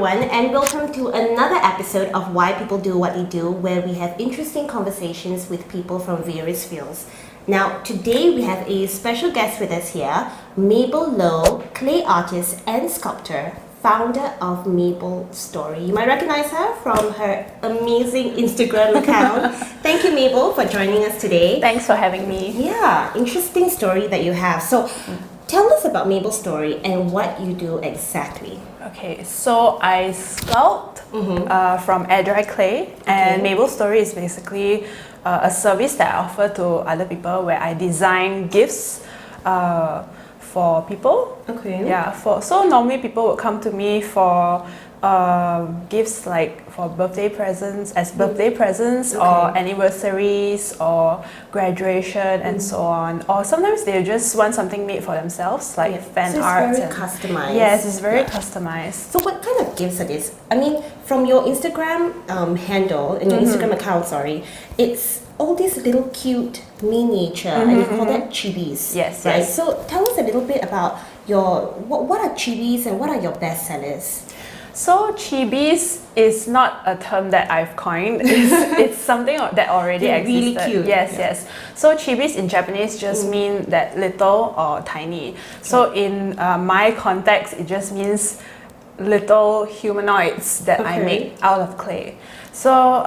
everyone, and welcome to another episode of Why People Do What They Do, where we have interesting conversations with people from various fields. Now, today we have a special guest with us here, Mabel Low, clay artist and sculptor, founder of Mabel Story. You might recognize her from her amazing Instagram account. Thank you, Mabel, for joining us today. Thanks for having me. Yeah, interesting story that you have. So, tell us about Mabel Story and what you do exactly. Okay, so I sculpt from air dry clay, and Mabel Story is basically a service that I offer to other people where I design gifts for people. Okay. Yeah, so normally people would come to me for gifts like for birthday presents, or anniversaries or graduation and so on. Or sometimes they just want something made for themselves, like fan art. So it's very customized. Yes, it's very customized. So what kind of gifts are these? I mean, from your Instagram handle, and your Instagram account, sorry, it's all these little cute miniature, and you call that chibis. Yes, right? yes. So tell us a little bit about what are chibis and what are your best sellers? So chibis is not a term that I've coined. It's something that already They're existed. really cute. Yes, yes. So chibis in Japanese just mean that little or tiny. So in my context, it just means little humanoids that I make out of clay. So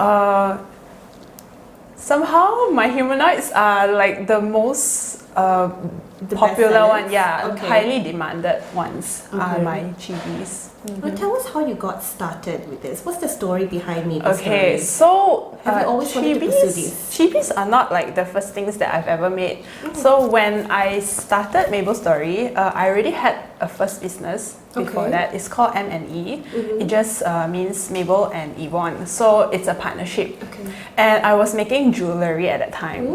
somehow my humanoids are like the most popular one, highly demanded ones are my chibis. Well, tell us how you got started with this. What's the story behind Mabel Story? Okay, so have you always wanted to pursue these? Chibis are not like the first things that I've ever made. So when I started Mabel Story, I already had a first business before that. It's called M&E. It just means Mabel and Yvonne. So it's a partnership. And I was making jewelry at that time.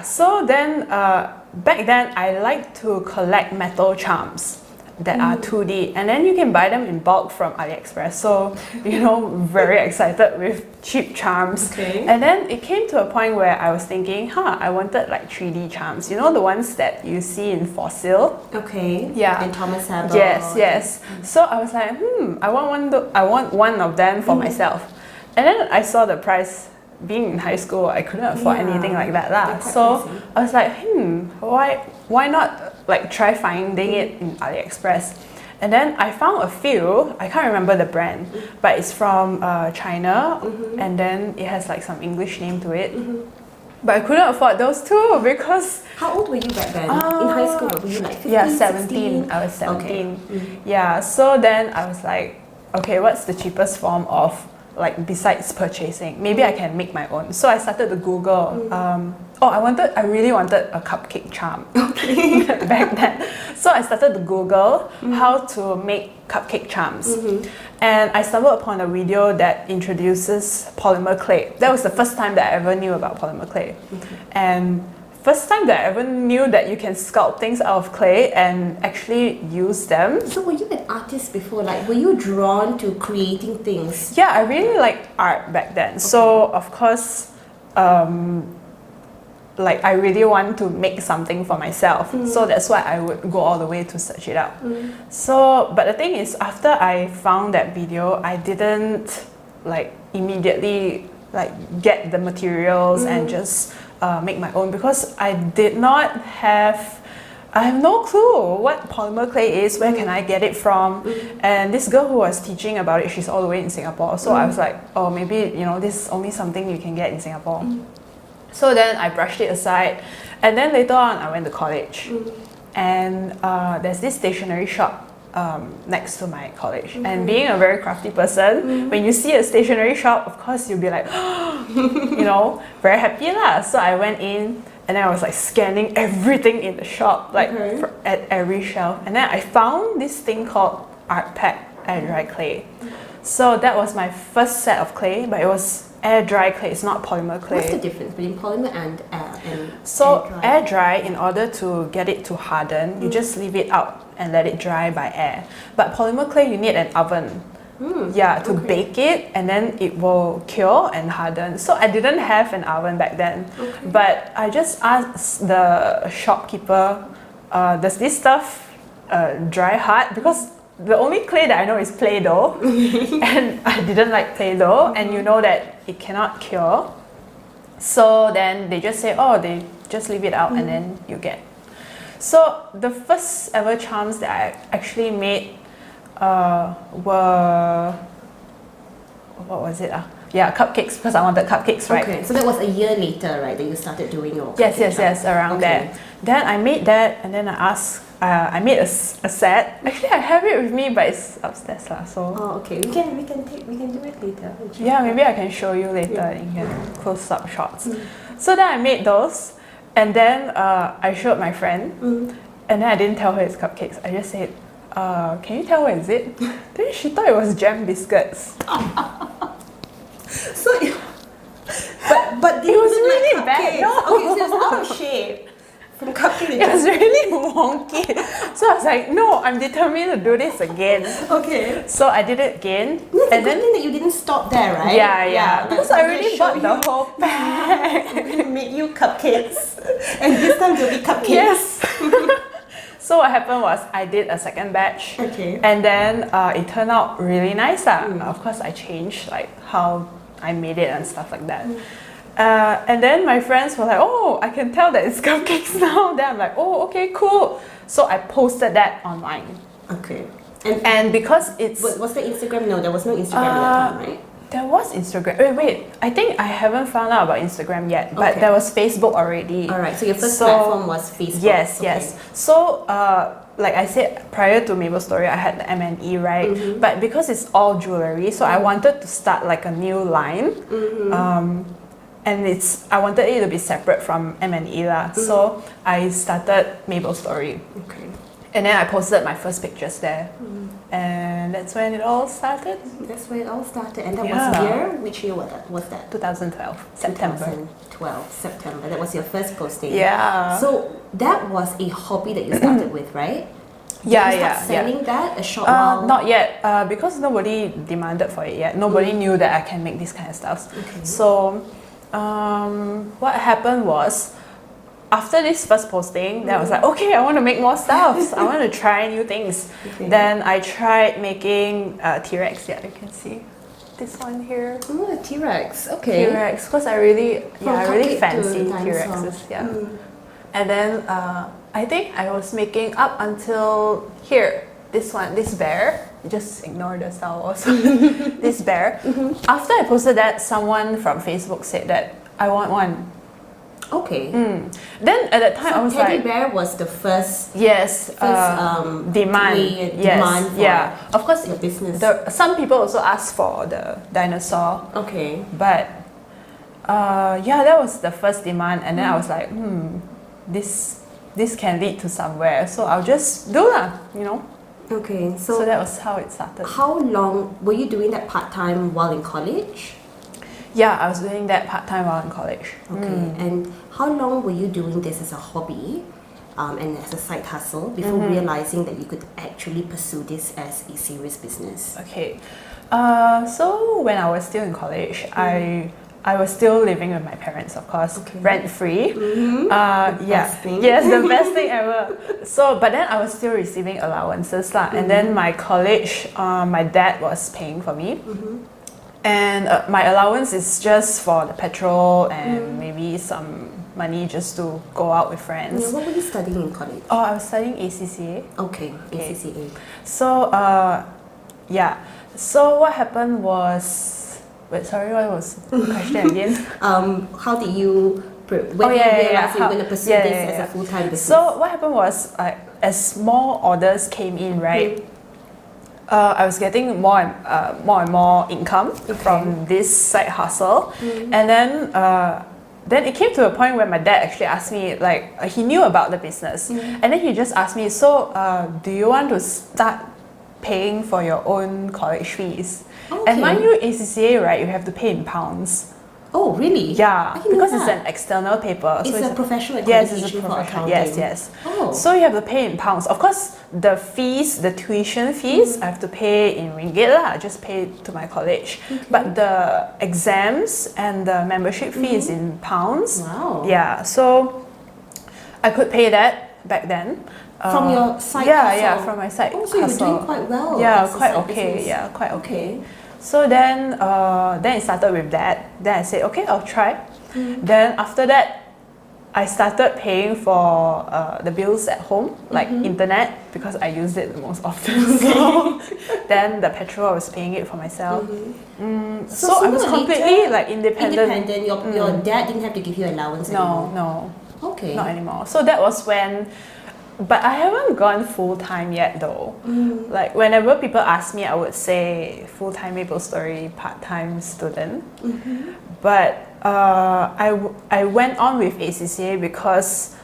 So then back then I liked to collect metal charms that are 2D, and then you can buy them in bulk from AliExpress. So, very excited with cheap charms. And then it came to a point where I was thinking, I wanted like 3D charms. You know, the ones that you see in Fossil. Yeah. And Thomas Mabel. Yes. So I was like, I want one of them for myself. And then I saw the price. Being in high school, I couldn't afford anything like that. So crazy. I was like, why not like try finding it in AliExpress? And then I found a few, I can't remember the brand, but it's from China, and then it has like some English name to it. But I couldn't afford those two because... How old were you back then? In high school, were you like 15, Yeah, 17. 16? I was 17. Yeah, so then I was like, okay, what's the cheapest form of like besides purchasing, maybe I can make my own. So I started to Google. I really wanted a cupcake charm back then. So I started to Google how to make cupcake charms. And I stumbled upon a video that introduces polymer clay. That was the first time that I ever knew about polymer clay. And first time that I ever knew that you can sculpt things out of clay and actually use them. So were you an artist before? Like, were you drawn to creating things? Yeah, I really liked art back then. So of course, like I really want to make something for myself. So that's why I would go all the way to search it out. So, but the thing is, after I found that video, I didn't like immediately like get the materials and just make my own, because I have no clue what polymer clay is, where can I get it from, and this girl who was teaching about it, she's all the way in Singapore, so I was like, oh, maybe this is only something you can get in Singapore. So then I brushed it aside, and then later on I went to college, and there's this stationery shop next to my college. And being a very crafty person, when you see a stationery shop, of course you'll be like, very happy lah. So I went in, and then I was like scanning everything in the shop, like at every shelf. And then I found this thing called Art Pack air dry clay. So that was my first set of clay, but it was air dry clay, it's not polymer clay. What's the difference between polymer and So air dry, in order to get it to harden, you just leave it out and let it dry by air. But polymer clay, you need an oven. To bake it, and then it will cure and harden. So I didn't have an oven back then, but I just asked the shopkeeper, does this stuff dry hard? Because the only clay that I know is Play-Doh, and I didn't like Play-Doh, and you know that it cannot cure. So then they just say, oh, they just leave it out and then you get. So the first ever charms that I actually made were, what was it? Yeah, cupcakes, because I wanted cupcakes, right? Okay, so that was a year later, right, that you started doing your Yes, around there. Then I made that, and then I made a set. Actually, I have it with me, but it's upstairs lah. So. Oh, okay. We can do it later. Yeah, maybe I can show you later. Yeah. You can close up shots. So then I made those, and then I showed my friend, and then I didn't tell her it's cupcakes. I just said, "Can you tell what is it?" Then she thought it was jam biscuits. So, but it was really bad. No. Okay, so it was out of shape. From cupcake. It was really wonky. So I was like, no, I'm determined to do this again. Okay. So I did it again. No, and then thing that you didn't stop there, right? Yeah. Because I already bought the whole pack. We're gonna make you cupcakes. And this time there'll be cupcakes. Yes. So what happened was I did a second batch. Okay. And then it turned out really nice. Of course I changed like how I made it and stuff like that. And then my friends were like, oh, I can tell that it's cupcakes now. Then I'm like, oh, okay, cool. So I posted that online. Okay. And because it's... Was there Instagram? No, there was no Instagram at that time, right? There was Instagram. Wait. I think I haven't found out about Instagram yet, but there was Facebook already. All right, so your first platform was Facebook. Yes. So, like I said, prior to Mabel's story, I had the M&E, right? But because it's all jewelry, so I wanted to start like a new line. And I wanted it to be separate from M&E lah. So I started Mabel's story. Okay. And then I posted my first pictures there. And that's when it all started. That's where it all started. And that was year? Which year was that? 2012, September. 2012, September. That was your first posting. Yeah. So that was a hobby that you started with, right? Yeah, Did you start selling that a short while? Not yet, because nobody demanded for it yet. Nobody knew that I can make this kind of stuff. Okay. So what happened was, after this first posting, then I was like, okay, I want to make more stuff. I want to try new things. Okay. Then I tried making T-Rex. Yeah, you can see this one here. Oh, a T-Rex. Okay. T-Rex, because I really fancy T-Rexes. Yeah. And then I think I was making up until here. This one, this bear. Just ignore the Star Wars. This bear. After I posted that, someone from Facebook said that I want one. Okay. Then at that time, I was teddy like, bear was the first. demand. Demand for of course, the business. Some people also asked for the dinosaur. Okay. But that was the first demand, and then I was like, this can lead to somewhere, so I'll just do lah, Okay, so that was how it started. How long were you doing that part-time while in college? Yeah, I was doing that part-time while in college. Okay, and how long were you doing this as a hobby and as a side hustle before realizing that you could actually pursue this as a serious business? Okay, so when I was still in college, I was still living with my parents, of course, rent-free. Best thing. Yes, the best thing ever. So, but then I was still receiving allowances lah. And then my college, my dad was paying for me. And my allowance is just for the petrol and maybe some money just to go out with friends. Yeah, what were you studying in college? Oh, I was studying ACCA. Okay. ACCA. So, So what happened was... Wait, sorry, what was the question again? How did you... When you realized you were going to pursue this as a full-time business? So what happened was, as more orders came in, right? I was getting more and more income from this side hustle, and then it came to a point where my dad actually asked me, like, he knew about the business, and then he just asked me, so do you want to start paying for your own college fees? And mind you, ACCA, right, you have to pay in pounds. Oh, really? Yeah, because it's an external paper. It's a professional accreditation. Yes, it's a professional. Yes. Oh. So you have to pay in pounds. Of course, the fees, the tuition fees, I have to pay in ringgit lah. I just pay to my college. But the exams and the membership fee is in pounds. Wow. Yeah, so I could pay that back then. From your side Yeah, hustle? yeah, from my side Oh, so you're hustle. doing quite well. Yeah, as a quite side okay. business. Yeah, quite okay. Okay. So then it started with that. Then I said, okay, I'll try. Then after that, I started paying for the bills at home, like internet, because I use it the most often. So then the petrol, I was paying it for myself. So I was sooner or completely later, like independent. Your dad didn't have to give you allowance anymore. No, Okay. not anymore. So that was when, but I haven't gone full time yet though. Like whenever people ask me, I would say full time Maple Story, part time student. But I went on with ACCA because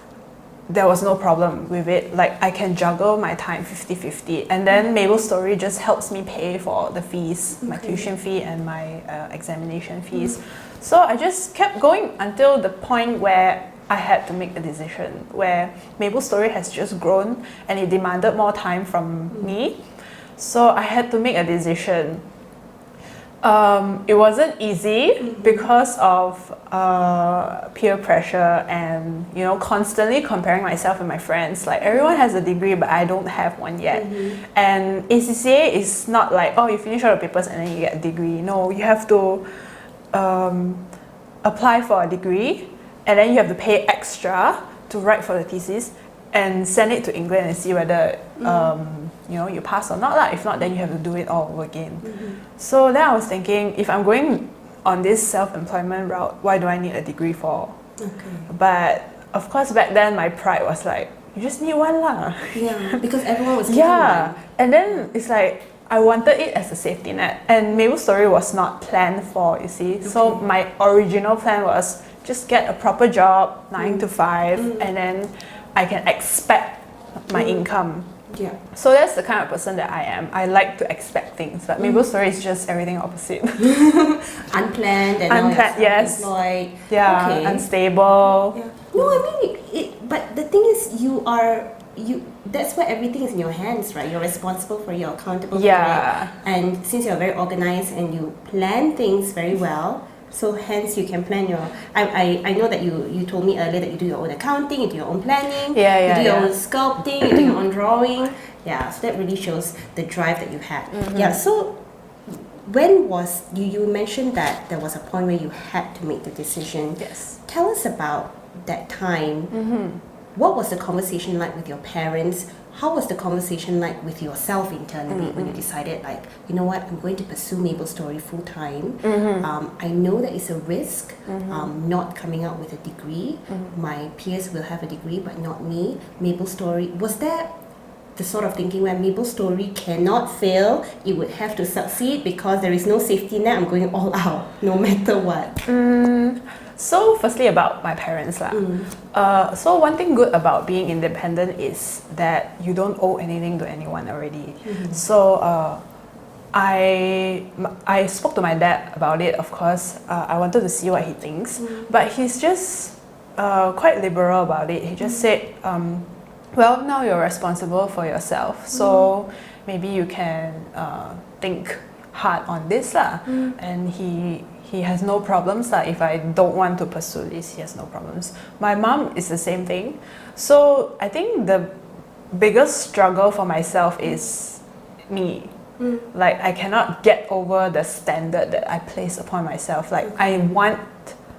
there was no problem with it. Like I can juggle my time 50-50, and then Mabel Story just helps me pay for the fees, my tuition fee and my examination fees. So I just kept going until the point where I had to make a decision, where Mabel Story has just grown and it demanded more time from me. So I had to make a decision. It wasn't easy because of peer pressure and constantly comparing myself with my friends. Like everyone has a degree, but I don't have one yet. And ACCA is not like, oh, you finish all the papers and then you get a degree. No, you have to apply for a degree, and then you have to pay extra to write for the thesis and send it to England and see whether you pass or not. If not, then you have to do it all over again. So then I was thinking, if I'm going on this self-employment route, why do I need a degree for? But of course back then my pride was like, you just need one lah. Yeah, because everyone was giving one. And then it's like I wanted it as a safety net, and Mabel Story was not planned for, you see. So my original plan was just get a proper job, 9 to 5, and then I can expect my income. Yeah. So that's the kind of person that I am. I like to expect things, but Mabel Story is just everything opposite. Unplanned and yes. employed. Yeah, Okay. unstable. Yeah. No, I mean, but the thing is, that's where everything is in your hands, right? You're responsible for it, you're accountable for it. And since you're very organized and you plan things very well, so hence you can plan your... I know that you told me earlier that you do your own accounting, you do your own planning, you do your own sculpting, you do your own drawing. Yeah, so that really shows the drive that you had. Yeah, so when was... You mentioned that there was a point where you had to make the decision. Yes. Tell us about that time. What was the conversation like with your parents? How was the conversation like with yourself internally when you decided, like, you know what, I'm going to pursue Mabel Story full time. I know that it's a risk, not coming out with a degree. My peers will have a degree, but not me. Mabel Story, was there the sort of thinking where Mabel Story cannot fail, it would have to succeed because there is no safety net, I'm going all out, no matter what? So firstly about my parents lah. So one thing good about being independent is that you don't owe anything to anyone already. So I spoke to my dad about it, of course. I wanted to see what he thinks, but he's just quite liberal about it. He just said, well, now you're responsible for yourself, so maybe you can think hard on this lah. And he has no problems lah. If I don't want to pursue this, he has no problems. My mom is the same thing. So I think the biggest struggle for myself is me. Like I cannot get over the standard that I place upon myself. Like I want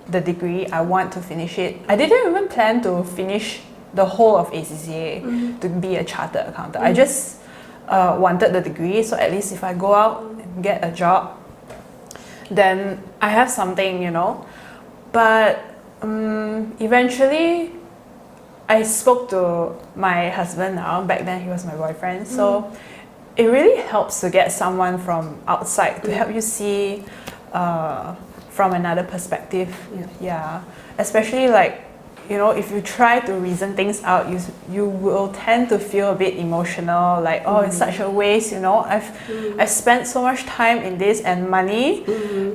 the degree, I want to finish it. I didn't even plan to finish the whole of ACCA to be a chartered accountant. I just wanted the degree, so at least if I go out and get a job, then I have something, But eventually, I spoke to my husband now. Back then, he was my boyfriend. So it really helps to get someone from outside to help you see from another perspective. Yeah. Especially like, if you try to reason things out, you will tend to feel a bit emotional, like, oh, it's such a waste, I've spent so much time in this and money,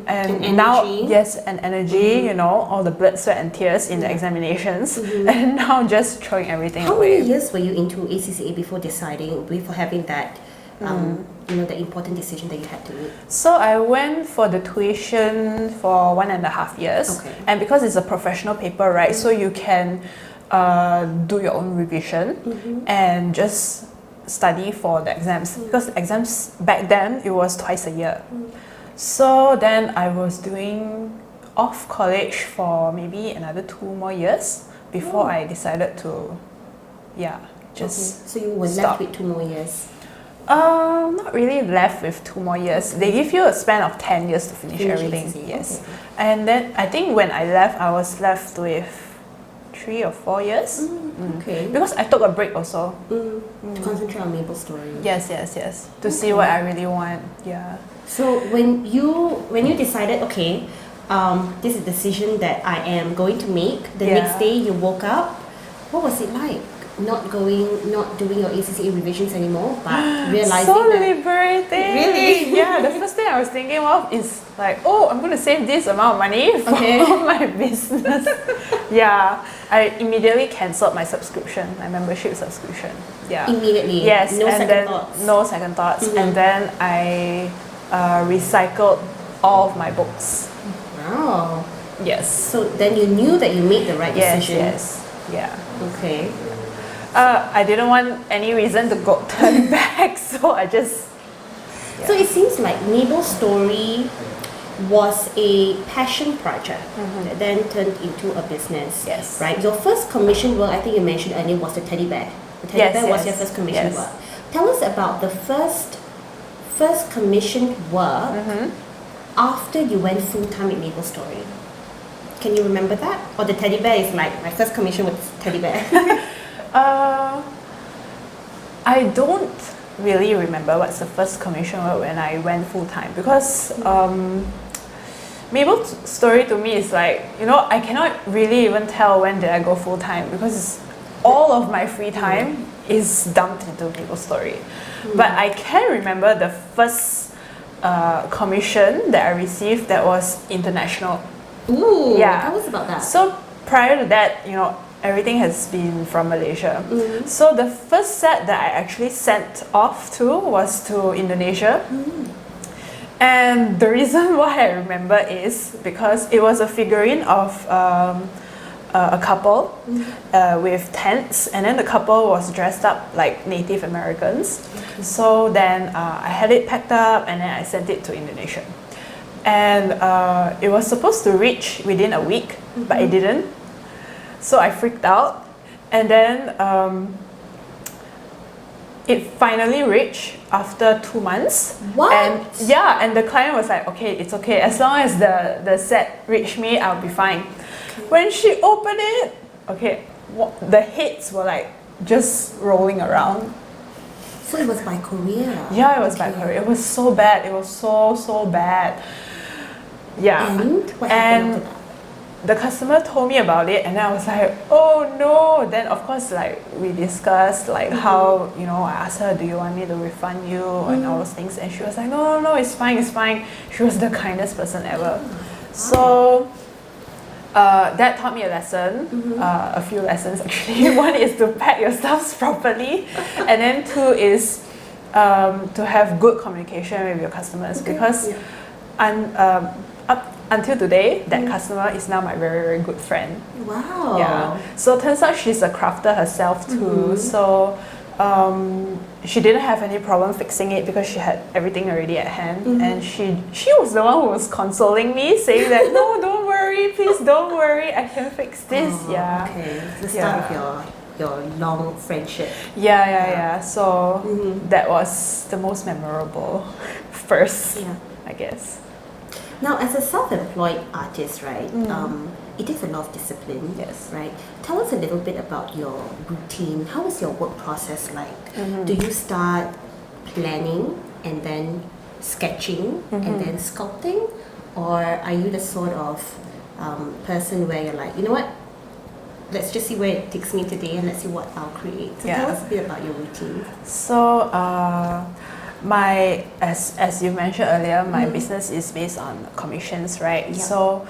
and now, and energy, all the blood, sweat and tears in the examinations, and now just throwing everything away. How many years were you into ACCA before having that, the important decision that you had to make? So I went for the tuition for 1.5 years, and because it's a professional paper, right? So you can do your own revision and just study for the exams because exams back then it was twice a year. So then I was doing off college for maybe another 2 more years before I decided to just So you were stop. left with 2 more years. Not really left with 2 more years. They give you a span of 10 years to finish everything. everything. Yes. Okay. And then I think when I left, I was left with 3 or 4 years. Okay. Because I took a break also. To concentrate on Mabel's story. Yes. To see what I really want. Yeah. So when you decided, okay, this is a decision that I am going to make. The next day you woke up. What was it like? Not doing your ACCA revisions anymore, but realizing so that liberating. Really? Yeah. The first thing I was thinking of is like, oh, I'm going to save this amount of money for my business. Yeah. I immediately cancelled my subscription, my membership subscription. Yeah. immediately. Yes. No and second then thoughts. no second thoughts. And then I recycled all of my books. Wow. Yes. So then you knew that you made the right decision. Yes. Yeah. Okay. I didn't want any reason to go turn back, so I just. So it seems like Mabel's story was a passion project that then turned into a business. Yes. Right. Your first commission work, I think you mentioned earlier, was the teddy bear. The teddy bear was your first commission work. Tell us about the first commissioned work after you went full time with Mabel's story. Can you remember that? Or the teddy bear is like my first commission was teddy bear. I don't really remember what's the first commission work when I went full time because Mabel's story to me is like, I cannot really even tell when did I go full time because all of my free time is dumped into Mabel's story. But I can remember the first commission that I received that was international. Ooh, Yeah. tell us about that. So prior to that, everything has been from Malaysia. So the first set that I actually sent off to was to Indonesia. And the reason why I remember is because it was a figurine of a couple with tents, and then the couple was dressed up like Native Americans. So then I had it packed up and then I sent it to Indonesia. And it was supposed to reach within a week, but it didn't. So I freaked out, and then it finally reached after 2 months. What? And the client was like, okay, it's okay. As long as the set reached me, I'll be fine. When she opened it, the heads were like just rolling around. So it was by Korea. Yeah, it was by Korea. It was so bad. It was so bad. Yeah. And what happened after that? The customer told me about it, and then I was like, oh no. Then of course, like we discussed like how I asked her, do you want me to refund you and all those things, and she was like, no, it's fine. She was the kindest person ever. So that taught me a lesson, a few lessons actually. One is to pack your stuffs properly, and then 2 is to have good communication with your customers because up until today, that customer is now my very, very good friend. Wow. Yeah. So it turns out she's a crafter herself too. So she didn't have any problem fixing it because she had everything already at hand. And she was the one who was consoling me, saying that, no, don't worry, please don't worry, I can fix this. Yeah. Okay. It's the start of your long friendship. Yeah. So that was the most memorable first, I guess. Now, as a self-employed artist, right, it takes a lot of discipline, right? Tell us a little bit about your routine. How is your work process like? Do you start planning and then sketching and then sculpting? Or are you the sort of person where you're like, you know what, let's just see where it takes me today and let's see what I'll create. So tell us a bit about your routine. So as you mentioned earlier, my business is based on commissions, right? So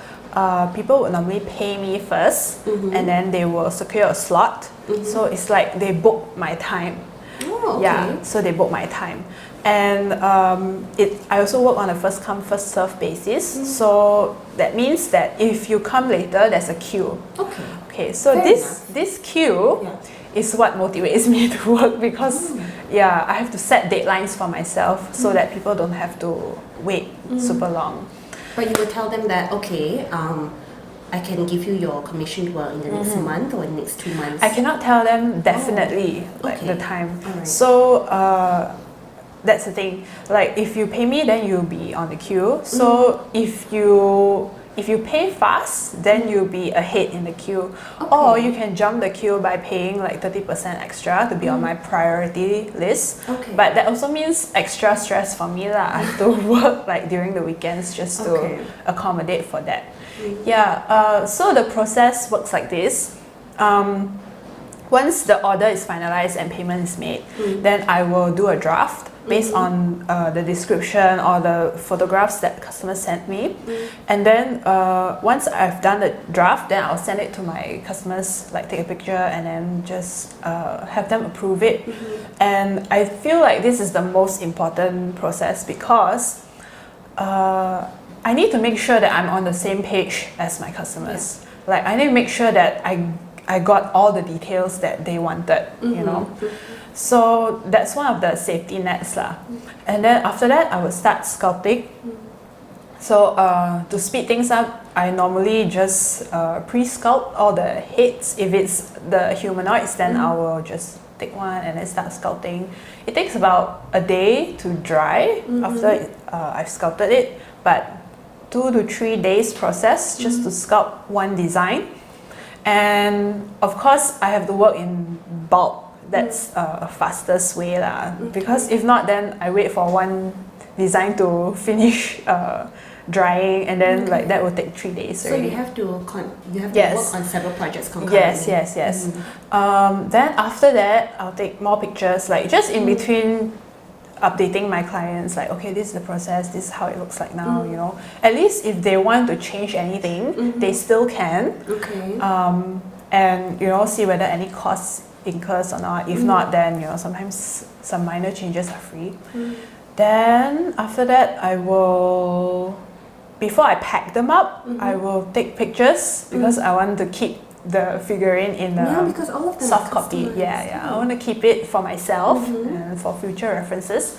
people would normally pay me first, and then they will secure a slot. So it's like they book my time. Oh, okay. Yeah, so they book my time. And I also work on a first come first serve basis. So that means that if you come later, there's a queue. Okay. Okay, so Fair this queue Yeah. is what motivates me to work because yeah, I have to set deadlines for myself so that people don't have to wait super long. But you will tell them that, okay, I can give you your commission work in the next month or next 2 months. I cannot tell them definitely like the okay. time. Alright. So that's the thing. Like if you pay me, then you'll be on the queue. So if you pay fast, then you'll be ahead in the queue. Or you can jump the queue by paying like 30% extra to be on my priority list. Okay. But that also means extra stress for me lah. I have to work like during the weekends just to accommodate for that. Yeah. So the process works like this. Once the order is finalized and payment is made, then I will do a draft based on the description or the photographs that customers sent me. And then once I've done the draft, then I'll send it to my customers, like take a picture and then just have them approve it. And I feel like this is the most important process because I need to make sure that I'm on the same page as my customers. Like I need to make sure that I got all the details that they wanted, you know. So that's one of the safety nets lah. And then after that, I will start sculpting. So to speed things up, I normally just pre-sculpt all the heads. If it's the humanoids, then I will just take one and then start sculpting. It takes about a day to dry after I've sculpted it, but 2 to 3 days process just to sculpt one design. And of course, I have to work in bulk. That's a fastest way lah. Because if not, then I wait for one design to finish drying, and then like that will take 3 days. So already. you have to work on several projects concurrently. Yes. Then after that, I'll take more pictures, like just in between updating my clients, like okay, this is the process, this is how it looks like now, you know. At least if they want to change anything, they still can. Okay. And you know, see whether any costs incurs or not. If not, then you know, sometimes some minor changes are free. Then after that, I will, before I pack them up, I will take pictures because I want to keep the figurine in the because all of them soft are copy. customized. Yeah. I want to keep it for myself and for future references.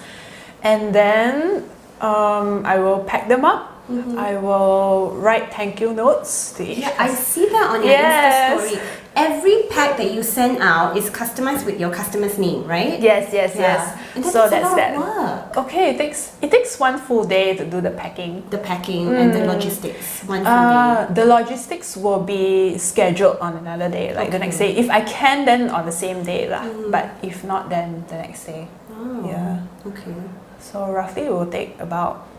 And then I will pack them up. I will write thank you notes to each. Yeah, I see that on your Insta story. Every pack that you send out is customized with your customer's name, right? Yes. And So that's that's a lot that. of work. Okay, it takes 1 full day to do the packing. The packing and the logistics, one full day. The logistics will be scheduled on another day, like the next day. If I can, then on the same day lah. But if not, then the next day. Oh, Yeah. okay. So roughly it will take about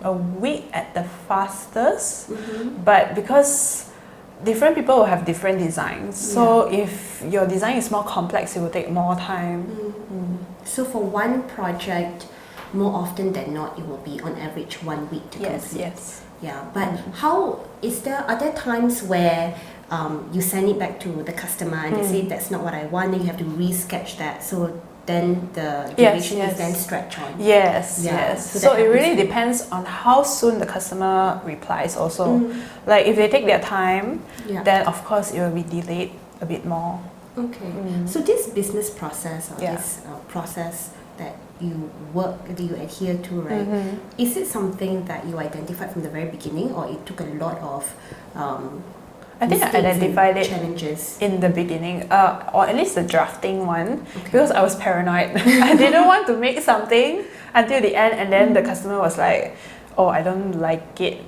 a week at the fastest. But because different people will have different designs, so if your design is more complex, it will take more time. So for one project, more often than not, it will be on average 1 week to complete. Yes. Yeah, but are there times where you send it back to the customer and they say that's not what I want, and you have to re-sketch that, so then the duration is then stretched on? Yes. So it really happens. depends on how soon the customer replies also. Like if they take their time, then of course it will be delayed a bit more. Okay. So this business process, or this process that you adhere to, right? Is it something that you identified from the very beginning, or it took a lot of I think I identified it challenges in the beginning, or at least the drafting one, because I was paranoid. I didn't want to make something until the end, and then the customer was like, "Oh, I don't like it."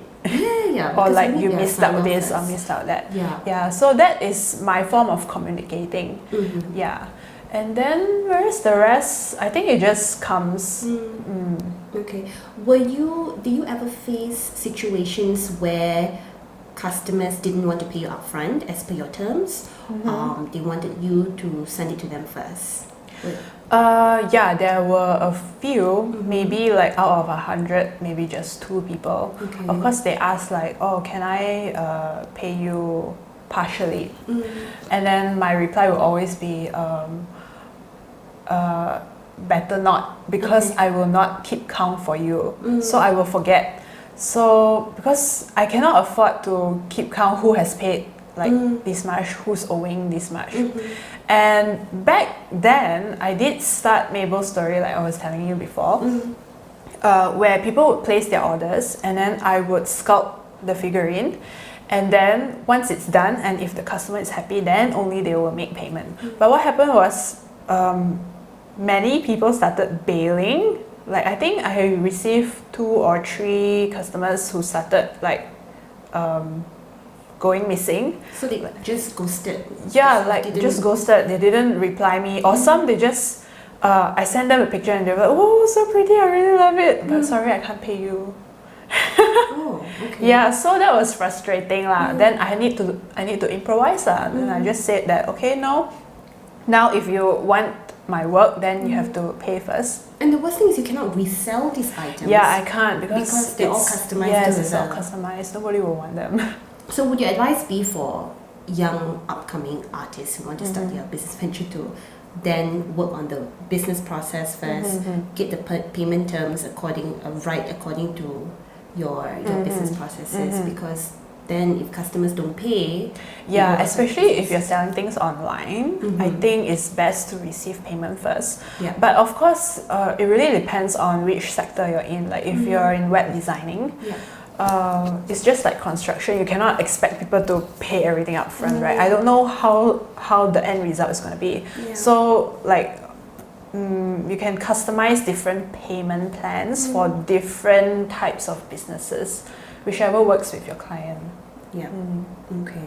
Or like you missed out this or missed out that. So that is my form of communicating. And then where's the rest? I think it just comes. Okay. Do you ever face situations where customers didn't want to pay you upfront as per your terms? They wanted you to send it to them first? There were a few, maybe like out of 100, maybe just 2 people. Of course, they asked like, "Oh, can I pay you partially?" And then my reply will always be, "Better not, because I will not keep count for you, so I will forget." So because I cannot afford to keep count who has paid like this much, who's owing this much. And back then, I did start Mabel's story, like I was telling you before, where people would place their orders, and then I would sculpt the figurine. And then once it's done, and if the customer is happy, then only they will make payment. But what happened was, many people started bailing. Like I think I received 2 or 3 customers who started like going missing. So they just ghosted. Yeah, like just ghosted. They didn't reply me, or some they just I sent them a picture and they were like, "Oh, so pretty! I really love it, but sorry, I can't pay you." Oh, okay. Yeah, so that was frustrating lah. Then I need to improvise lah. Then I just said that, okay, now if you want my work, then you have to pay first. And the worst thing is you cannot resell these items. Yeah, I can't because they're all customized. Yes, to it's all customized. Nobody will want them. So would your advice be for young upcoming artists who want to start their business venture to then work on the business process first, get the payment terms according to your business processes, because then if customers don't pay, especially if you're selling things online, I think it's best to receive payment first. Yeah. But of course, it really depends on which sector you're in. Like if you're in web designing, it's just like construction. You cannot expect people to pay everything up front, right? I don't know how the end result is going to be. Yeah. So like you can customize different payment plans for different types of businesses, whichever works with your client. Yeah. Okay.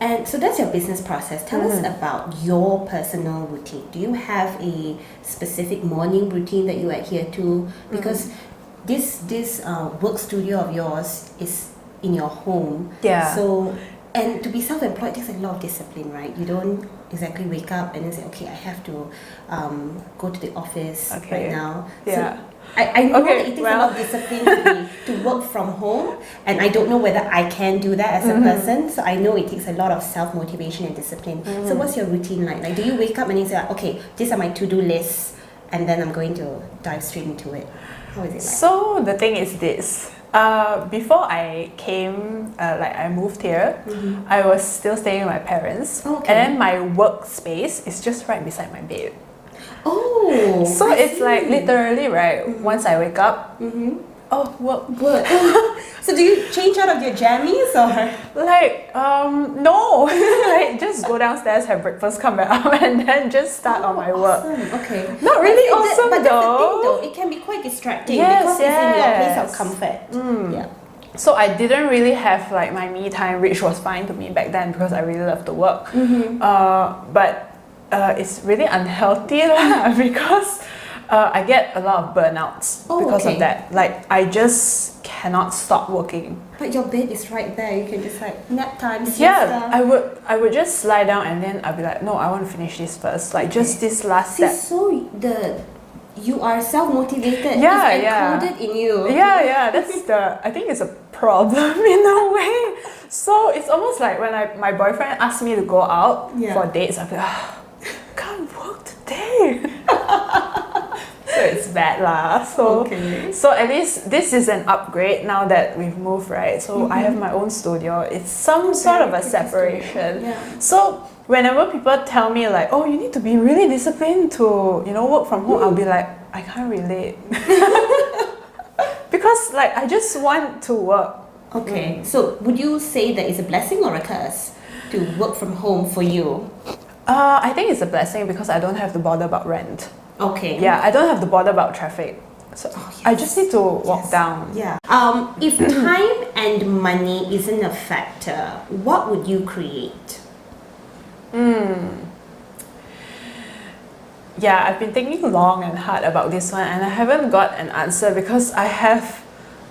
And so that's your business process. Tell us about your personal routine. Do you have a specific morning routine that you adhere to? Because this work studio of yours is in your home. Yeah. So, and to be self-employed takes a lot of discipline, right? You don't exactly wake up and then say, okay, I have to go to the office right now. Yeah. So I know that it takes a lot of discipline to work from home, and I don't know whether I can do that as a person. So I know it takes a lot of self-motivation and discipline. So what's your routine like? Like, do you wake up and you say, okay, these are my to-do lists, and then I'm going to dive straight into it? How is it like? So the thing is this. Before I came, I moved here, I was still staying with my parents. And then my workspace is just right beside my bed. Oh, so it's like literally, right, once I wake up, work. So do you change out of your jammies or? Like, no. Like, just go downstairs, have breakfast, come back up, and then just start on my work. Okay. Not really awesome but though. That's the thing though, it can be quite distracting because it's in your place of comfort. Yeah. So I didn't really have like my me time, which was fine to me back then because I really loved to work. But it's really unhealthy lah, because I get a lot of burnouts because of that. Like, I just cannot stop working. But your bed is right there. You can just like nap time. Yeah, I would just lie down and then I'll be like, no, I want to finish this first. Like just this last step. So you are self-motivated. It's encoded in you. Yeah. That's I think it's a problem in a way. So it's almost like when my boyfriend asked me to go out for dates, I'll be like, can't work today. So it's bad lah. So at least this is an upgrade now that we've moved, right? So I have my own studio. It's some sort of a separation. So whenever people tell me like, oh, you need to be really disciplined to, work from home, I'll be like, I can't relate. Because like I just want to work. Okay. So would you say that it's a blessing or a curse to work from home for you? I think it's a blessing because I don't have to bother about rent. Okay. Yeah, I don't have to bother about traffic. So I just need to walk down. Yeah. If time and money isn't a factor, what would you create? Yeah, I've been thinking long and hard about this one and I haven't got an answer because I have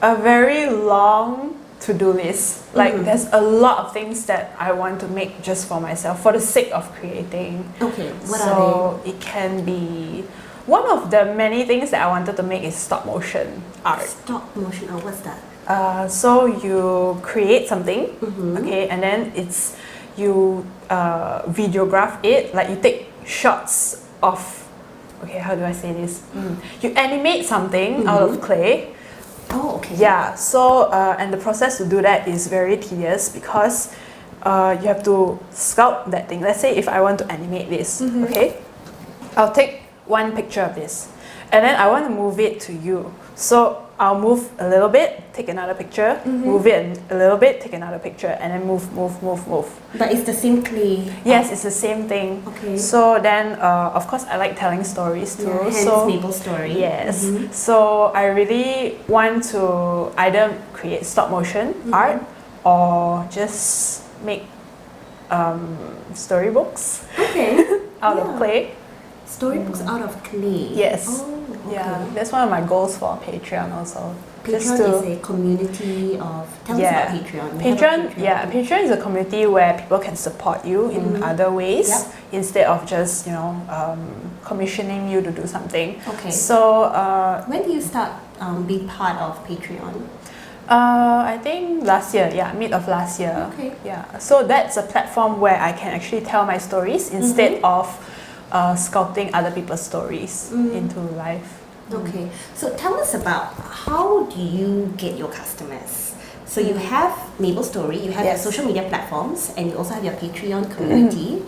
a very long to-do list. Like there's a lot of things that I want to make just for myself for the sake of creating. Okay, what are they? It can be one of the many things that I wanted to make is stop motion art. Stop motion art, what's that? So you create something, okay, and then you videograph it, like you take shots of, okay, how do I say this? You animate something out of clay. Oh, okay. Yeah, so and the process to do that is very tedious because you have to sculpt that thing. Let's say if I want to animate this, okay, I'll take one picture of this, and then I want to move it to you. So I'll move a little bit, take another picture, move it a little bit, take another picture, and then move. But it's the same clay. Yes, it's the same thing. Okay. So then, of course, I like telling stories too. Yeah, hence so Mabel's story. yes. So I really want to either create stop motion art or just make storybooks Okay. out of clay. Storybooks out of clay. Yes. Oh, okay. Yeah, that's one of my goals for Patreon also. Patreon is a community of. Tell us about Patreon. Patreon is a community where people can support you in other ways instead of just commissioning you to do something. Okay. So when do you start being part of Patreon? I think last year, mid of last year. Okay. Yeah. So that's a platform where I can actually tell my stories instead of sculpting other people's stories into life. Okay, so tell us about how do you get your customers? So you have Mabel Story, you have your social media platforms, and you also have your Patreon community.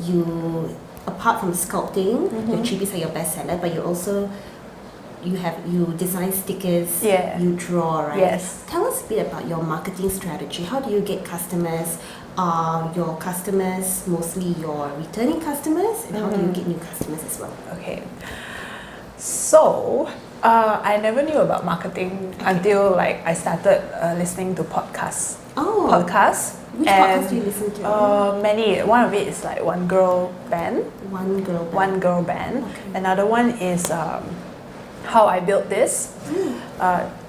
You, apart from sculpting, your chibis are your best seller, but you also you design stickers, you draw, right? Yes. Tell us a bit about your marketing strategy. How do you get customers? Are your customers mostly your returning customers, and how do you get new customers as well? Okay. So, I never knew about marketing until I started listening to podcasts. Oh. Podcasts. Which podcast do you listen to? Many. One of it is One Girl Band. One Girl Band. One Girl Band. Okay. Another one is How I Built This,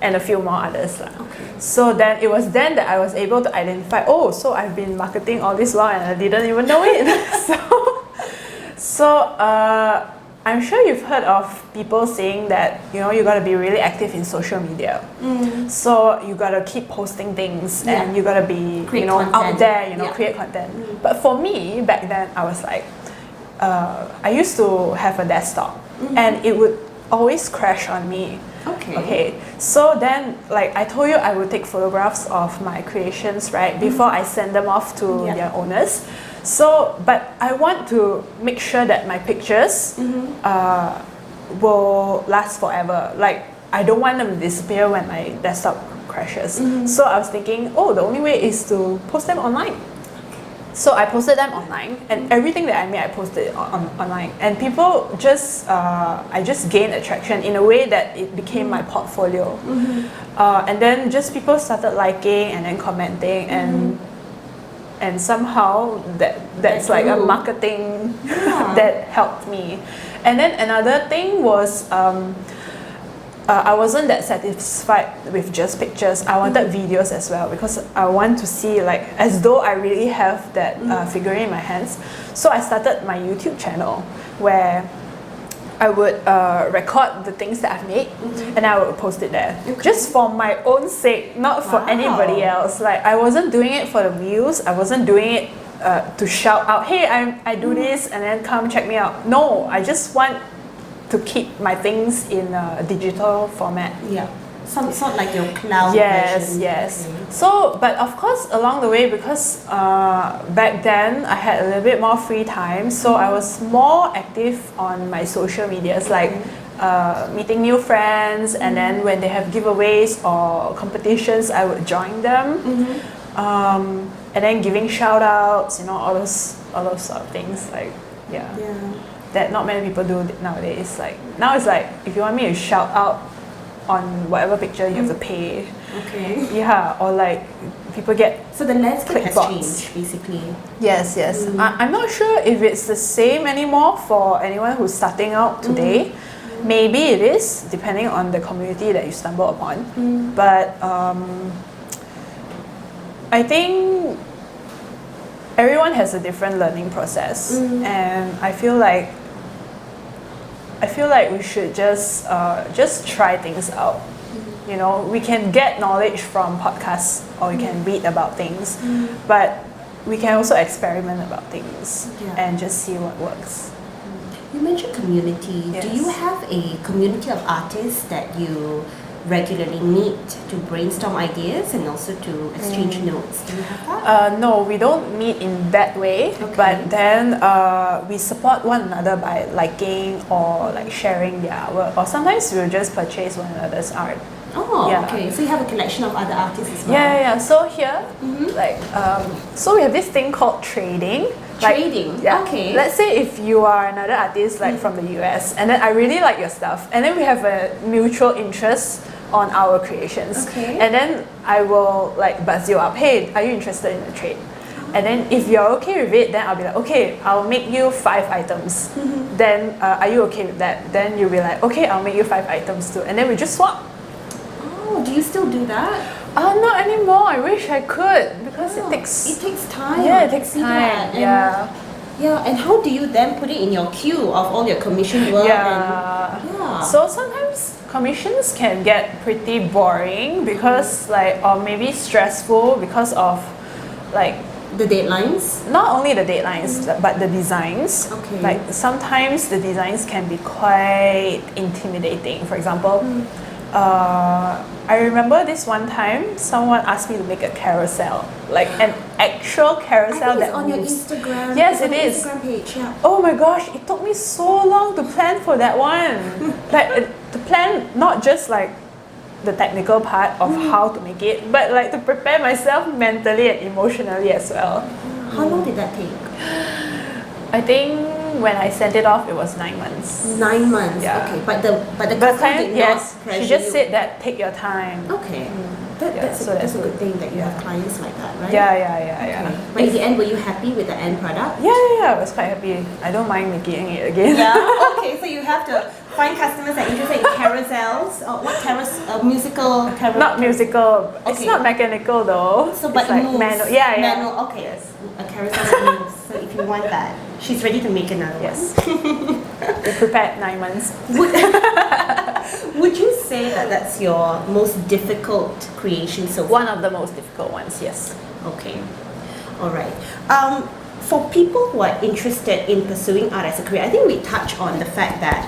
and a few more others. Okay. So then it was then that I was able to identify, so I've been marketing all this while and I didn't even know it. so I'm sure you've heard of people saying that you got to be really active in social media. So you got to keep posting things and you got to be out there, create content. But for me back then I was like, I used to have a desktop and it would always crash on me. Okay. So then, I told you, I would take photographs of my creations, right, before I send them off to their owners. So, but I want to make sure that my pictures will last forever. I don't want them to disappear when my desktop crashes. So I was thinking, the only way is to post them online. So I posted them online, and everything that I made, I posted online. And people I just gained attraction in a way that it became my portfolio. And then just people started liking and then commenting, and somehow that's like a marketing that helped me. And then another thing was, I wasn't that satisfied with just pictures. I wanted videos as well because I want to see as though I really have that figurine in my hands. So I started my YouTube channel where I would record the things that I've made and I would post it there. Just for my own sake, not for anybody else. I wasn't doing it for the views. I wasn't doing it to shout out, hey, I do this and then come check me out. No, I just want to keep my things in a digital format. Yeah. Some sort like your cloud yes, version. Yes. Okay. So, but of course, along the way, because back then I had a little bit more free time, so I was more active on my social medias, meeting new friends, and then when they have giveaways or competitions, I would join them, and then giving shout outs, all those sort of things, that not many people do nowadays. Now it's if you want me to shout out on whatever picture, you have to pay. Okay. Yeah, or people get so the landscape has clickbots. changed basically. Yes. I'm not sure if it's the same anymore for anyone who's starting out today. Maybe it is, depending on the community that you stumble upon. But I think everyone has a different learning process, and I feel like we should just try things out. We can get knowledge from podcasts or we can read about things, but we can also experiment about things and just see what works. You mentioned community. Yes. Do you have a community of artists that you regularly meet to brainstorm ideas and also to exchange notes? Do you have that? No, we don't meet in that way, Okay. but then we support one another by liking or like sharing their work, or sometimes we'll just purchase one another's art. Oh, Yeah. okay. So you have a collection of other artists as well? Yeah. So here, so we have this thing called trading. Trading? Okay. Let's say if you are another artist like from the US, and then I really like your stuff, and then we have a mutual interest on our creations. Okay. And then I will like buzz you up, hey, are you interested in the trade? And then if you're okay with it, then I'll be like, okay, I'll make you 5 items. Then are you okay with that? Then you'll be like, okay, I'll make you 5 items too. And then we just swap. Oh, do you still do that? Not anymore. I wish I could because it takes time. Yeah, it I can takes see time. that. And Yeah. Yeah, and how do you then put it in your queue of all your commission work? Yeah. And, yeah. So sometimes commissions can get pretty boring because or maybe stressful because of like the deadlines? not only the deadlines but the designs. Okay. Like sometimes the designs can be quite intimidating. For example, I remember this one time someone asked me to make a carousel, like an actual carousel I think that it's on your moves. Instagram. Yes, it's on it your is. Instagram page, yeah. Oh my gosh, it took me so long to plan for that one. To plan not just like the technical part of how to make it, but like to prepare myself mentally and emotionally as well. How long did that take? I think when I sent it off, it was 9 months. 9 months. Yeah. Okay, but the But customer client, did yes, not pressure she just you. said that take your time. Okay. That's that's a good good. thing that you have clients like that, right? Yeah. Okay. But in the end, were you happy with the end product? Yeah, I was quite happy. I don't mind making it again. Yeah. Okay, so you have to find customers that are interested in carousels or what musical carousel? Not musical. It's Okay. not mechanical though. So, but it's it like moves. manual. Yeah. Manual. Okay. Yes. A carousel that moves. So if you want that, she's ready to make another Yes. one. We prepared 9 months. Would you say that that's your most difficult creation so far? One of the most difficult ones, yes. Okay. All right. For people who are interested in pursuing art as a career, I think we touched on the fact that,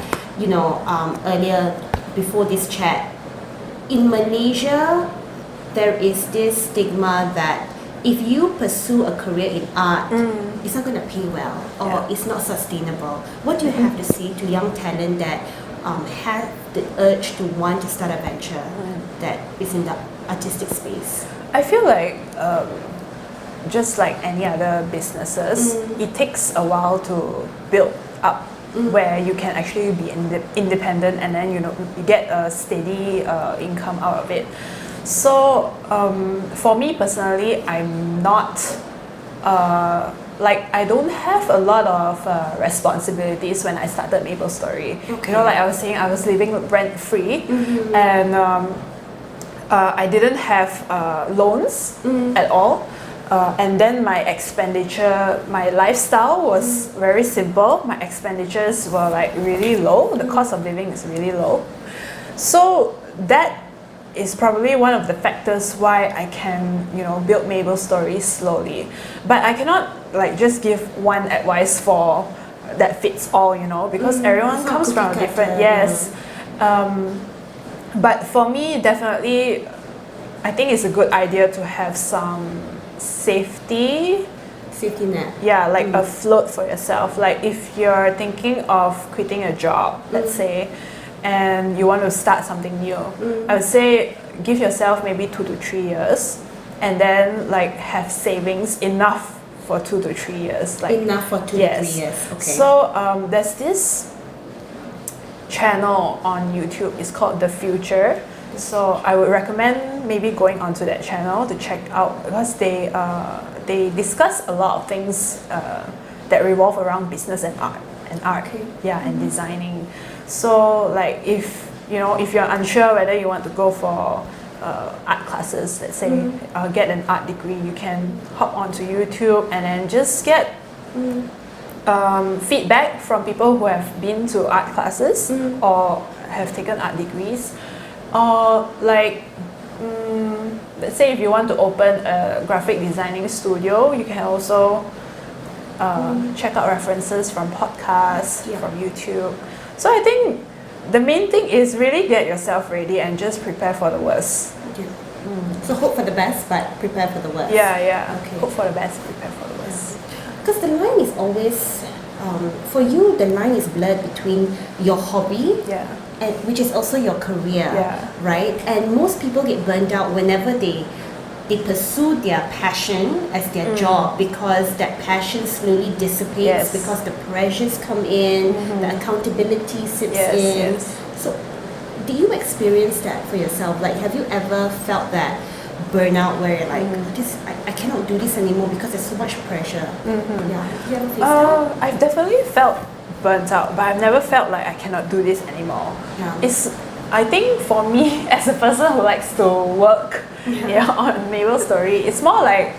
earlier before this chat, in Malaysia, there is this stigma that if you pursue a career in art, it's not going to pay well or it's not sustainable. What do you have to say to young talent that have the urge to want to start a venture that is in the artistic space? I feel like just like any other businesses, it takes a while to build up where you can actually be independent and then you get a steady income out of it. So for me personally, I'm not I don't have a lot of responsibilities when I started Mabel Story. Okay. Like I was saying, I was living rent free, and I didn't have loans at all. And then my expenditure, my lifestyle was very simple. My expenditures were like really low. The cost of living is really low. So that is probably one of the factors why I can, build Mabel Stories slowly. But I cannot just give one advice for that fits all, because everyone It's not comes from a cookie different, cutter, yes. But for me, definitely, I think it's a good idea to have some safety net. Yeah, like a float for yourself. Like if you're thinking of quitting a job, let's say, and you want to start something new, I would say give yourself maybe 2 to 3 years, and then have savings enough for 2 to 3 years. Enough for 2 to 3 years. Okay. So there's this channel on YouTube. It's called The Future. So I would recommend maybe going onto that channel to check out because they discuss a lot of things that revolve around business and art Okay. and designing. So if you're unsure whether you want to go for art classes, let's say get an art degree, you can hop onto YouTube and then just get feedback from people who have been to art classes or have taken art degrees. Or let's say if you want to open a graphic designing studio, you can also check out references from podcasts, from YouTube. So I think the main thing is really get yourself ready and just prepare for the worst. Okay. So hope for the best, but prepare for the worst. Yeah. Okay. Hope for the best, prepare for the worst. Because the line is always, for you, the line is blurred between your hobby, Yeah. and which is also your career, Yeah. right? And most people get burned out whenever they pursue their passion as their job, because that passion slowly dissipates Yes. because the pressures come in, the accountability sits in. Yes. So, do you experience that for yourself? Like, have you ever felt that burnout where you're like, I cannot do this anymore because there's so much pressure? Yeah. Have you ever faced that? I've definitely felt burnt out, but I've never felt like I cannot do this anymore. Yeah. I think for me, as a person who likes to work on Mabel's story, it's more like,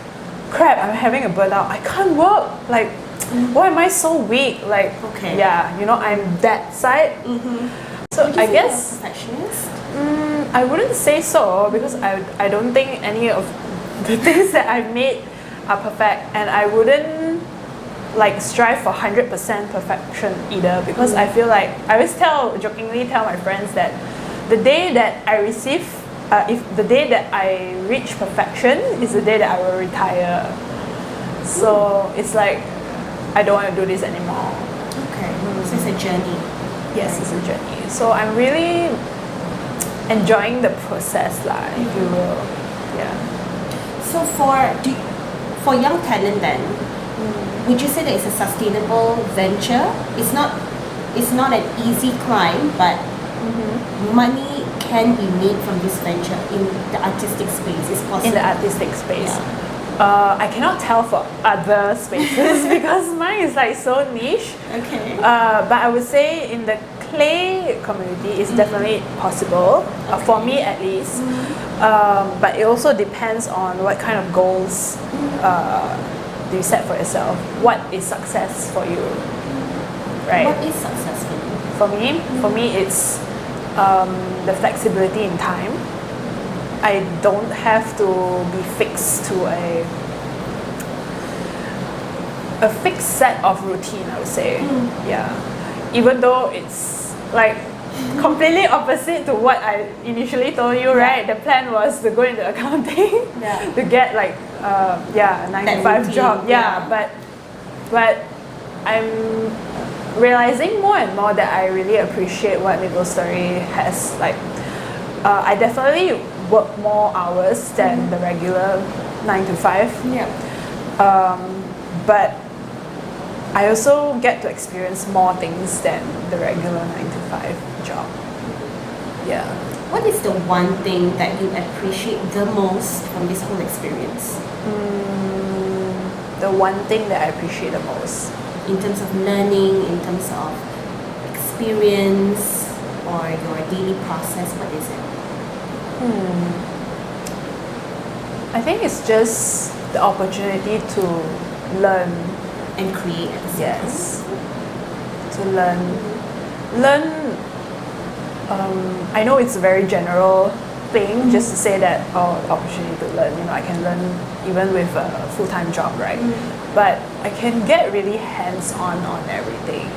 crap, I'm having a burnout. I can't work. Like, why am I so weak? Like, Okay. yeah, I'm that side. So Would you I say guess you're a perfectionist? I wouldn't say so, because I don't think any of the things that I've made are perfect, and I wouldn't like strive for 100% perfection either, because I feel like I always jokingly tell my friends that the day that I receive, if the day that I reach perfection is the day that I will retire. So it's like I don't want to do this anymore. Okay. So it's a journey. Yes, it's a journey. So I'm really enjoying the process, if you will. Yeah. So for young talent then, would you say that it's a sustainable venture? It's not an easy climb, but money can be made from this venture in the artistic space. It's possible. In the artistic space. Yeah. I cannot tell for other spaces because mine is like so niche. Okay. But I would say in the clay community, it's definitely possible, for me at least. But it also depends on what kind of goals do you set for yourself. What is success for you, right? What is successful? For me, it's the flexibility in time. I don't have to be fixed to a fixed set of routine, I would say. Yeah. Even though it's like completely opposite to what I initially told you, right? The plan was to go into accounting to get like a 9-to-5 job. But I'm realizing more and more that I really appreciate what Mabel's story has. Like, I definitely work more hours than the regular 9-to-5. Yeah. But I also get to experience more things than the regular 9-to-5 job. Yeah. What is the one thing that you appreciate the most from this whole experience? The one thing that I appreciate the most. In terms of learning, in terms of experience, or your daily process, what is it? I think it's just the opportunity to learn. And create at the same Yes. To learn. I know it's a very general thing just to say that, opportunity to learn. I can learn even with a full-time job, right? But I can get really hands-on on everything.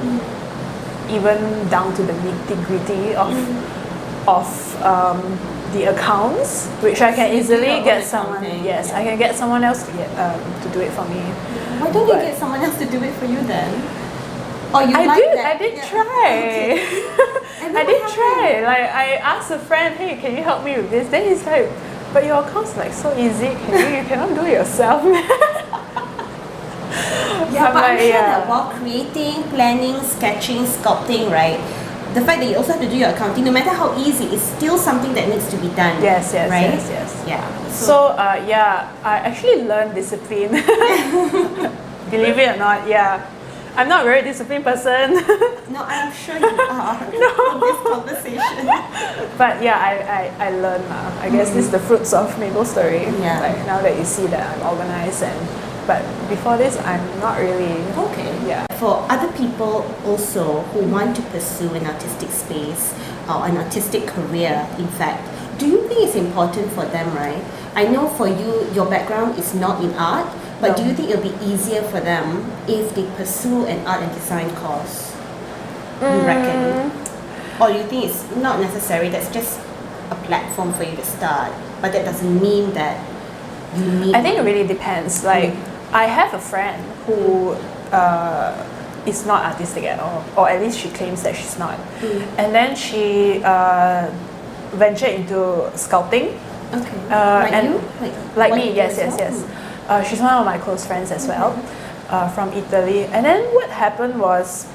Even down to the nitty-gritty of the accounts, which I can easily get someone. Yes, I can get someone else to do it for me. Why don't you get someone else to do it for you then? Or you I did try. Okay. I did try. Like, I asked a friend, hey, can you help me with this? Then he's like, but your account's like so easy. You cannot do it yourself. Yeah, but I'm sure that while creating, planning, sketching, sculpting, right? The fact that you also have to do your accounting, no matter how easy, it's still something that needs to be done. Yes, right? yes. Yeah. So, I actually learned discipline. Believe it or not, I'm not a very disciplined person. No, I'm sure you are in this conversation. But I learned. I guess this is the fruits of Mabel's story. Yeah. Like, now that you see that I'm organized, but before this, I'm not really. Okay. Yeah. For other people also who want to pursue an artistic space or an artistic career, in fact, do you think it's important for them, right? I know for you, your background is not in art, but do you think it'll be easier for them if they pursue an art and design course? You reckon? Or you think it's not necessary, that's just a platform for you to start, but that doesn't mean that you need I think it really depends. Like, I have a friend who is not artistic at all, or at least she claims that she's not. And then she ventured into sculpting. Okay. Like and you? Like me, yes. She's one of my close friends as well, from Italy. And then what happened was,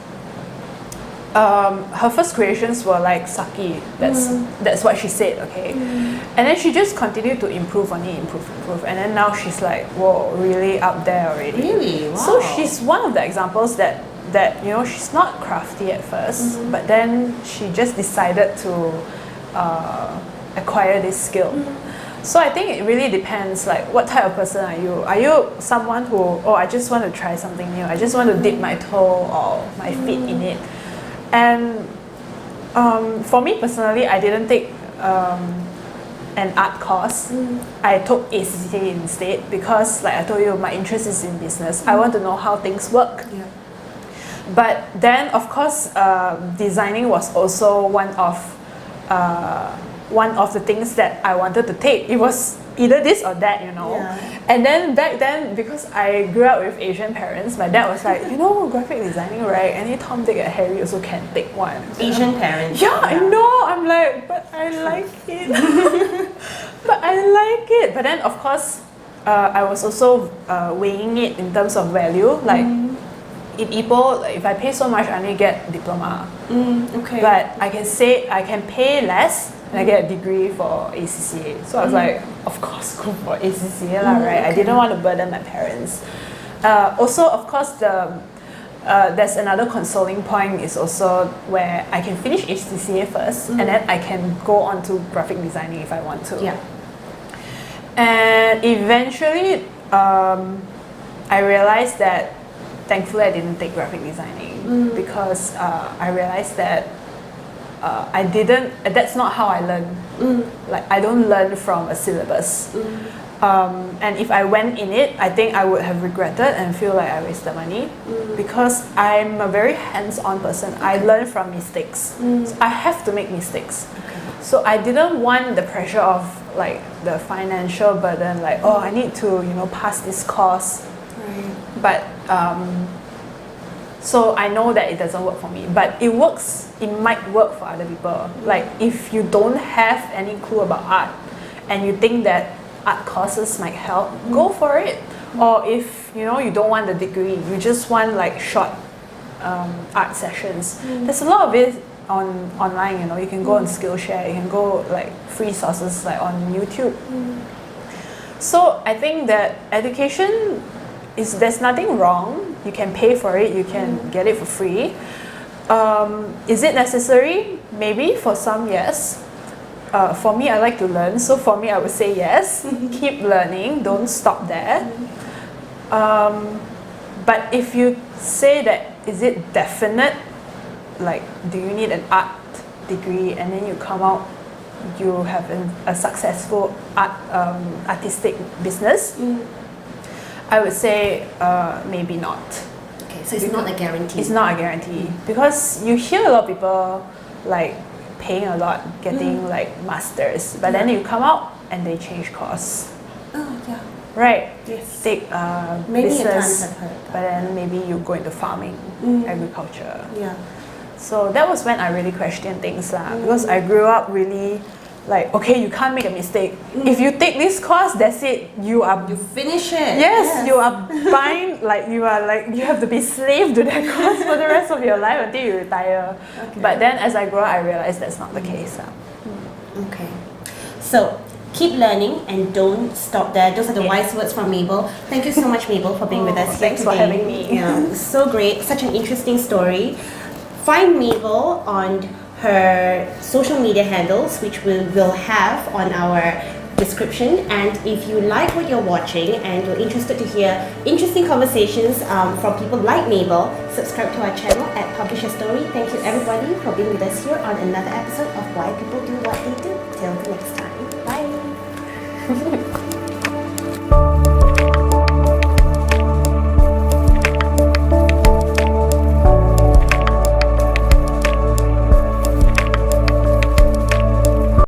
her first creations were like sucky. That's what she said, okay? And then she just continued to improve on it, improve. And then now she's like, whoa, really up there already. Really? Wow. So she's one of the examples that she's not crafty at first, but then she just decided to acquire this skill. So I think it really depends, like what type of person are you? Are you someone who, I just want to try something new, I just want to dip my toe or my feet in it. And for me personally, I didn't take an art course. I took ACCA instead because, like I told you, my interest is in business. I want to know how things work. Yeah. But then, of course, designing was also one of the things that I wanted to take. It was either this or that, Yeah. And then back then, because I grew up with Asian parents, my dad was like, graphic designing, right? Any Tom, Dick, and Harry also can take one. Asian parents. Yeah, I know. I'm like, but I like it. But then, of course, I was also weighing it in terms of value. Like, in Ipoh, like, if I pay so much, I only get diploma. Okay. But I can pay less and I get a degree for ACCA. So I was like, of course, go for ACCA, right? I didn't want to burden my parents. Also, of course, there's another consoling point is also where I can finish ACCA first and then I can go on to graphic designing if I want to. Yeah. And eventually, I realized that thankfully I didn't take graphic designing because I realized that that's not how I learn. Like, I don't learn from a syllabus. And if I went in it, I think I would have regretted and feel like I wasted money because I'm a very hands-on person. I learn from mistakes. So I have to make mistakes. So I didn't want the pressure of like the financial burden, like, I need to, pass this course. Right. But so I know that it doesn't work for me, but it might work for other people. Like, if you don't have any clue about art and you think that art courses might help, go for it. Or if you don't want the degree, you just want like short art sessions, there's a lot of it online. You can go on Skillshare, you can go like free sources like on YouTube. So I think that education there's nothing wrong. You can pay for it, you can get it for free. Is it necessary? Maybe for some, yes. For me, I like to learn, so for me I would say yes. Keep learning, don't stop there. But if you say that, is it definite? Like, do you need an art degree and then you come out, you have a successful artistic business? I would say maybe not. Okay, so it's not a guarantee. It's not a guarantee because you hear a lot of people like paying a lot, getting like masters, but then you come out and they change course. Oh yeah. Right. Yes. Take Many business, times I've heard that. but then maybe you go into farming, agriculture. Yeah. So that was when I really questioned things because I grew up really like, okay, you can't make a mistake. If you take this course, that's it. You finish it. Yes, you are bind, you have to be slave to that course for the rest of your life until you retire. Okay. But then as I grew up, I realized that's not the case. Okay. So keep learning and don't stop there. Those are the wise words from Mabel. Thank you so much, Mabel, for being with us here Thanks today. for having me. Yeah, so great. Such an interesting story. Find Mabel on her social media handles, which we will have on our description. And if you like what you're watching and you're interested to hear interesting conversations from people like Mabel, subscribe to our channel at Publish a Story. Thank you everybody for being with us here on another episode of Why People Do What They Do. Till the next time. Bye.